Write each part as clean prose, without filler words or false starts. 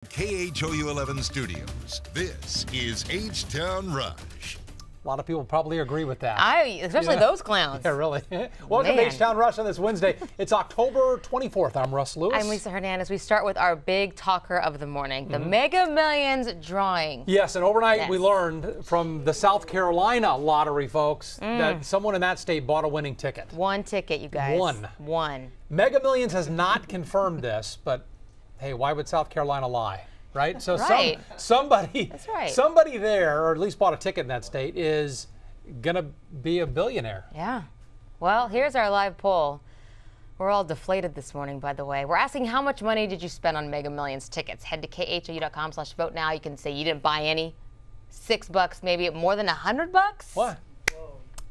KHOU 11 Studios. This is H-Town Rush. A lot of people probably agree with that. Especially those clowns. Yeah, really. Welcome to H-Town Rush on this Wednesday. It's October 24th. I'm Russ Lewis. I'm Lisa Hernandez. We start with our big talker of the morning, the Mega Millions drawing. Yes, and overnight we learned from the South Carolina lottery folks that someone in that state bought a winning ticket. One ticket, you guys. One. Mega Millions has not confirmed this, but hey, why would South Carolina lie? Right? So somebody there, or at least bought a ticket in that state, is going to be a billionaire. Yeah. Well, here's our live poll. We're all deflated this morning, by the way. We're asking how much money did you spend on Mega Millions tickets? Head to KHOU.com/vote now. You can say you didn't buy any. $6, maybe more than $100. What?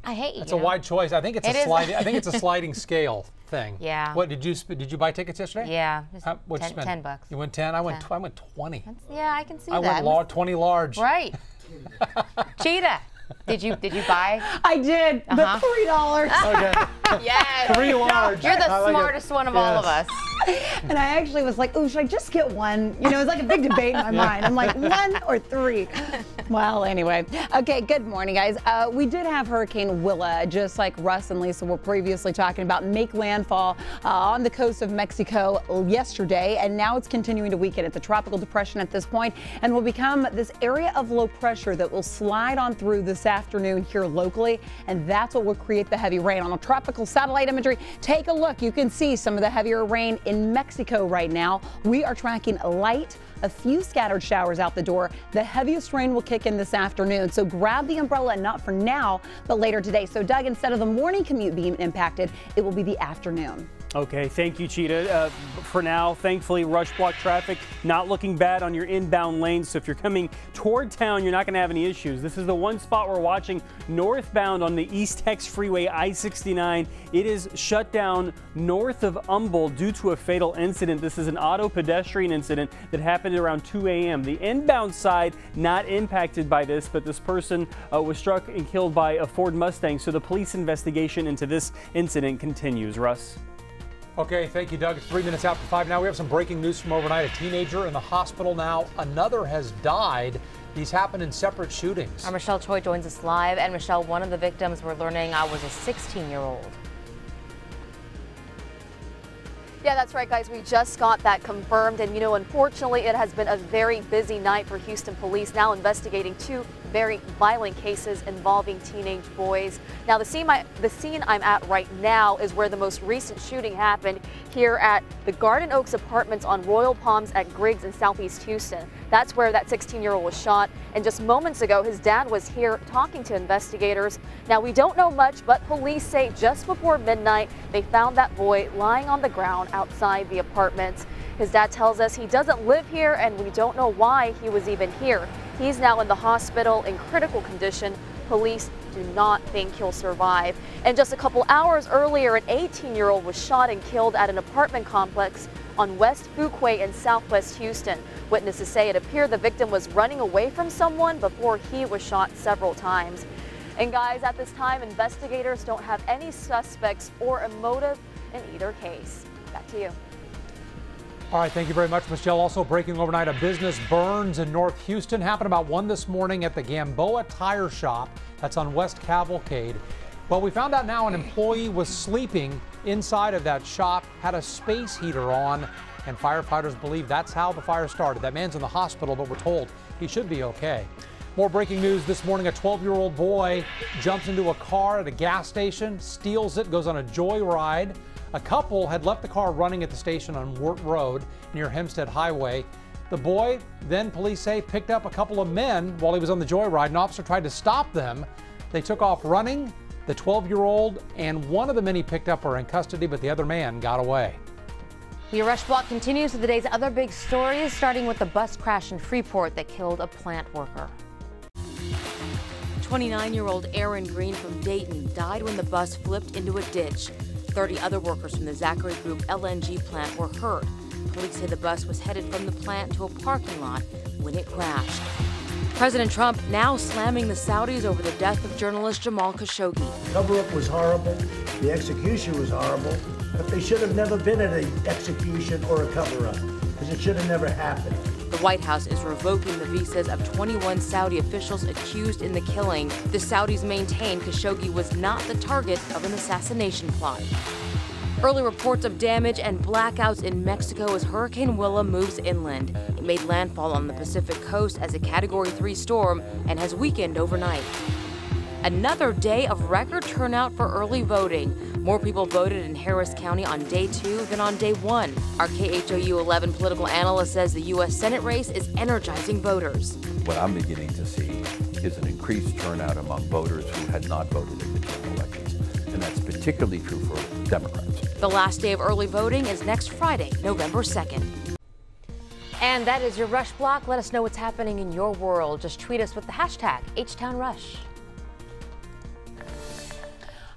I hate you. That's a wide choice. I think it's I think it's a sliding scale thing. Yeah. What did you buy tickets yesterday? Yeah. What'd you spend? $10. You went 10. I went 20. Yeah, I can see that. I went 20 large. Right. Cheetah. Did you buy? I did, but $3. Okay. Yes. 3 large. You're the smartest one of all of us. And I actually was like, oh, should I just get one? You know, it was like a big debate in my mind. I'm like, 1 or 3? Well, anyway. Okay, good morning, guys. We did have Hurricane Willa, just like Russ and Lisa were previously talking about, make landfall on the coast of Mexico yesterday, and now it's continuing to weaken. It's a tropical depression at this point and will become this area of low pressure that will slide on through this afternoon here locally, and that's what will create the heavy rain. On a tropical satellite imagery, take a look. You can see some of the heavier rain in Mexico right now. We are tracking light, a few scattered showers out the door. The heaviest rain will kick in this afternoon, so grab the umbrella, not for now, but later today. So Doug, instead of the morning commute being impacted, it will be the afternoon. Okay, thank you, Cheetah. For now, thankfully, rush block traffic not looking bad on your inbound lanes. So if you're coming toward town, you're not going to have any issues. This is the one spot we're watching northbound on the East Tex Freeway I-69. It is shut down north of Humble due to a fatal incident. This is an auto pedestrian incident that happened around 2 a.m. The inbound side not impacted by this, but this person was struck and killed by a Ford Mustang. So the police investigation into this incident continues. Russ? Okay, thank you, Doug. It's 3 minutes after 5 now. We have some breaking news from overnight. A teenager in the hospital now. Another has died. These happened in separate shootings. Our Michelle Choi joins us live. And Michelle, one of the victims we're learning was a 16-year-old. Yeah, that's right, guys. We just got that confirmed. And, you know, unfortunately, it has been a very busy night for Houston police, now investigating 2 very violent cases involving teenage boys. Now, the scene I'm at right now is where the most recent shooting happened, here at the Garden Oaks Apartments on Royal Palms at Griggs in Southeast Houston. That's where that 16-year-old was shot. And just moments ago, his dad was here talking to investigators. Now, we don't know much, but police say just before midnight, they found that boy lying on the ground outside the apartments. His dad tells us he doesn't live here, and we don't know why he was even here. He's now in the hospital in critical condition. Police do not think he'll survive. And just a couple hours earlier, an 18-year-old was shot and killed at an apartment complex on West Fuquay in Southwest Houston. Witnesses say it appeared the victim was running away from someone before he was shot several times. And guys, at this time, investigators don't have any suspects or a motive in either case. Back to you. All right, thank you very much, Michelle. Also breaking overnight, a business burns in North Houston. Happened about 1 this morning at the Gamboa Tire Shop. That's on West Cavalcade. Well, we found out now an employee was sleeping inside of that shop, had a space heater on, and firefighters believe that's how the fire started. That man's in the hospital, but we're told he should be okay. More breaking news this morning. A 12-year-old boy jumps into a car at a gas station, steals it, goes on a joyride. A couple had left the car running at the station on Wirt Road near Hempstead Highway. The boy, then police say, picked up a couple of men while he was on the joyride. An officer tried to stop them. They took off running. The 12-year-old and one of the men he picked up are in custody, but the other man got away. The Rush Block continues with the day's other big stories, starting with the bus crash in Freeport that killed a plant worker. 29-year-old Aaron Green from Dayton died when the bus flipped into a ditch. 30 other workers from the Zachary Group LNG plant were hurt. Police say the bus was headed from the plant to a parking lot when it crashed. President Trump now slamming the Saudis over the death of journalist Jamal Khashoggi. The cover-up was horrible. The execution was horrible. But they should have never been at an execution or a cover-up, because it should have never happened. The White House is revoking the visas of 21 Saudi officials accused in the killing. The Saudis maintain Khashoggi was not the target of an assassination plot. Early reports of damage and blackouts in Mexico as Hurricane Willa moves inland. It made landfall on the Pacific coast as a Category 3 storm and has weakened overnight. Another day of record turnout for early voting. More people voted in Harris County on day 2 than on day 1. Our KHOU 11 political analyst says the U.S. Senate race is energizing voters. What I'm beginning to see is an increased turnout among voters who had not voted in the general elections. And that's particularly true for Democrats. The last day of early voting is next Friday, November 2nd. And that is your Rush Block. Let us know what's happening in your world. Just tweet us with the hashtag HTownRush.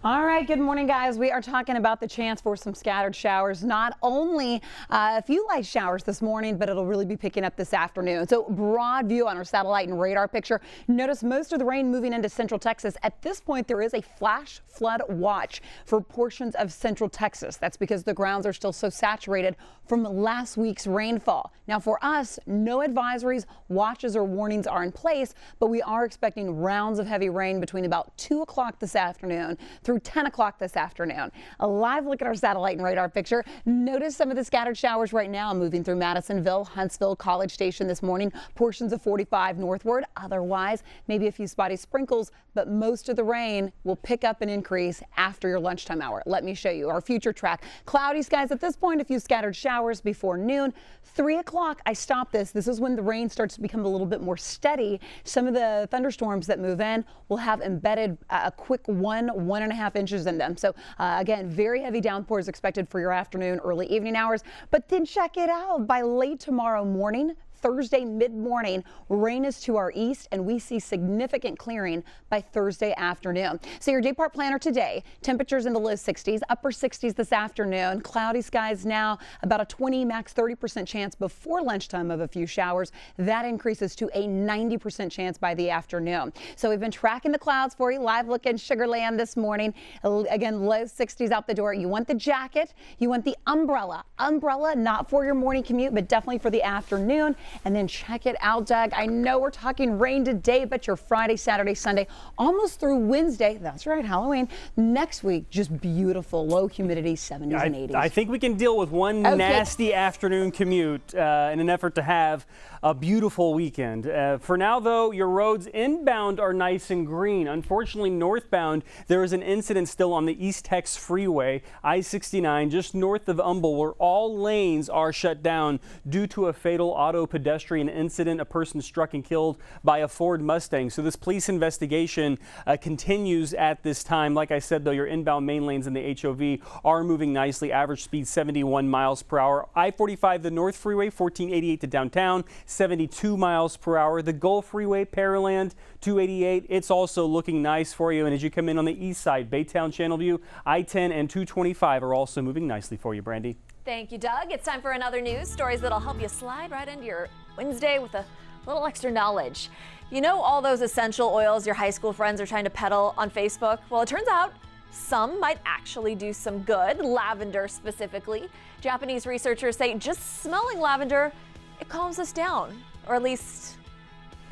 All right, good morning, guys. We are talking about the chance for some scattered showers. Not only a few light showers this morning, but it'll really be picking up this afternoon. So broad view on our satellite and radar picture. Notice most of the rain moving into central Texas. At this point, there is a flash flood watch for portions of central Texas. That's because the grounds are still so saturated from last week's rainfall. Now, for us, no advisories, watches, or warnings are in place, but we are expecting rounds of heavy rain between about 2 o'clock this afternoon through 10 o'clock this afternoon. A live look at our satellite and radar picture. Notice some of the scattered showers right now moving through Madisonville, Huntsville, College Station this morning, portions of 45 northward. Otherwise, maybe a few spotty sprinkles, but most of the rain will pick up and increase after your lunchtime hour. Let me show you our future track. Cloudy skies at this point, a few scattered showers before noon. 3 o'clock, I stop this. This is when the rain starts to become a little bit more steady. Some of the thunderstorms that move in will have embedded a quick 1.5 inches in them. So again, very heavy downpours expected for your afternoon, early evening hours. But then check it out. By late tomorrow morning, Thursday mid-morning, rain is to our east, and we see significant clearing by Thursday afternoon. So your day part planner today, temperatures in the low 60s, upper 60s this afternoon. Cloudy skies now, about a 20, max 30% chance before lunchtime of a few showers. That increases to a 90% chance by the afternoon. So we've been tracking the clouds for you. Live look in Sugar Land this morning. Again, low 60s out the door. You want the jacket. You want the umbrella. Umbrella, not for your morning commute, but definitely for the afternoon. And then check it out, Doug. I know we're talking rain today, but your Friday, Saturday, Sunday, almost through Wednesday. That's right, Halloween. Next week, just beautiful, low humidity, 70s and 80s. I think we can deal with one nasty afternoon commute in an effort to have a beautiful weekend. For now, though, your roads inbound are nice and green. Unfortunately, northbound, there is an incident still on the East Tex Freeway, I-69, just north of Humble, where all lanes are shut down due to a fatal auto pedestrian incident. A person struck and killed by a Ford Mustang. So this police investigation continues at this time. Like I said, though, your inbound main lanes in the HOV are moving nicely. Average speed 71 miles per hour. I-45, the North Freeway, 1488 to downtown, 72 miles per hour. The Gulf Freeway, Pearland, 288. It's also looking nice for you. And as you come in on the east side, Baytown, Channelview, I-10 and 225 are also moving nicely for you, Brandy. Thank you, Doug. It's time for another news stories that'll help you slide right into your Wednesday with a little extra knowledge. You know all those essential oils your high school friends are trying to peddle on Facebook? Well, it turns out some might actually do some good, lavender specifically. Japanese researchers say just smelling lavender, it calms us down, or at least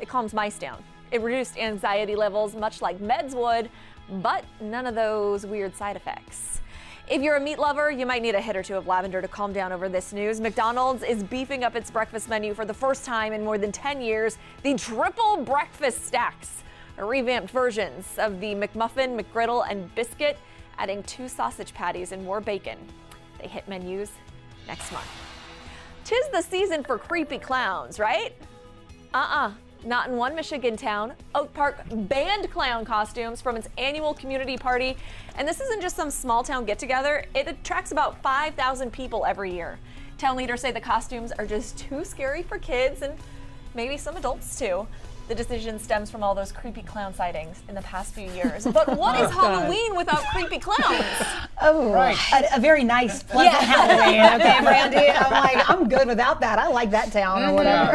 it calms mice down. It reduced anxiety levels much like meds would, but none of those weird side effects. If you're a meat lover, you might need a hit or two of lavender to calm down over this news. McDonald's is beefing up its breakfast menu for the first time in more than 10 years. The triple breakfast stacks are revamped versions of the McMuffin, McGriddle, and biscuit, adding 2 sausage patties and more bacon. They hit menus next month. 'Tis the season for creepy clowns, right? Not in one Michigan town. Oak Park banned clown costumes from its annual community party. And this isn't just some small town get together. It attracts about 5,000 people every year. Town leaders say the costumes are just too scary for kids and maybe some adults too. the decision stems from all those creepy clown sightings in the past few years. But what is Halloween without creepy clowns? Oh, right. A very nice, pleasant Halloween. Okay, Brandy. I'm like, I'm good without that. I like that town or whatever.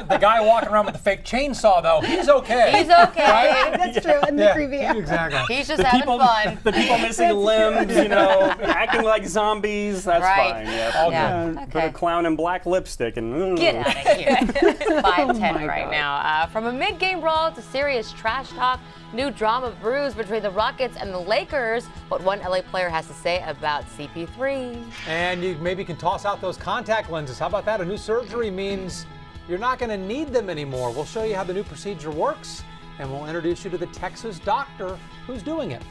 The guy walking around with the fake chainsaw, though, he's okay. He's okay. Right? That's true. And the creepy. Exactly. He's just having fun. The people missing limbs, you know, acting like zombies. That's fine. Yeah. Put a clown in black lipstick and get out of here. 5:10 right now. From a mid-game brawl to serious trash talk, new drama brews between the Rockets and the Lakers. What one LA player has to say about CP3. And you maybe can toss out those contact lenses. How about that? A new surgery means you're not going to need them anymore. We'll show you how the new procedure works, and we'll introduce you to the Texas doctor who's doing it.